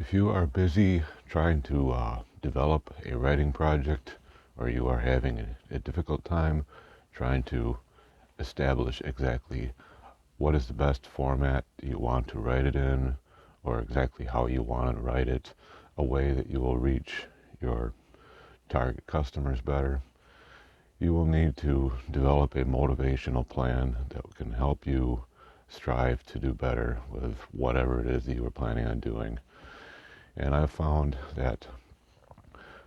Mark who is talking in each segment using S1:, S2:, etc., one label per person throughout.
S1: If you are busy trying to develop a writing project, or you are having a difficult time trying to establish exactly what is the best format you want to write it in, or exactly how you want to write it, a way that you will reach your target customers better, you will need to develop a motivational plan that can help you strive to do better with whatever it is that you are planning on doing. And I've found that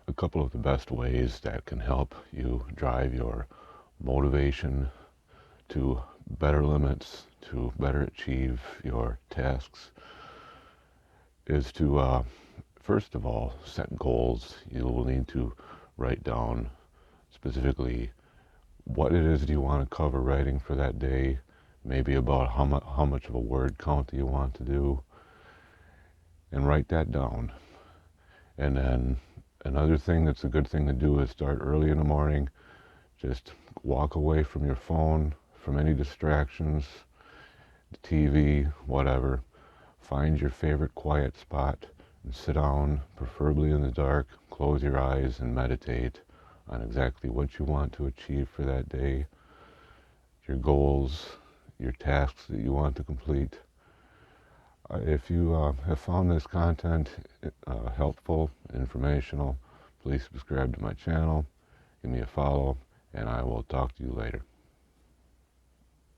S1: a couple of the best ways that can help you drive your motivation to better limits, to better achieve your tasks, is to, first of all, set goals. You will need to write down specifically what it is that you want to cover writing for that day, maybe about how much of a word count that you want to do, and write that down. And then another thing that's a good thing to do is start early in the morning. Just walk away from your phone, from any distractions, the TV, whatever. Find your favorite quiet spot and sit down, preferably in the dark. Close your eyes and meditate on exactly what you want to achieve for that day, your goals, your tasks that you want to complete. If you have found this content helpful, informational, please subscribe to my channel, give me a follow, and I will talk to you later.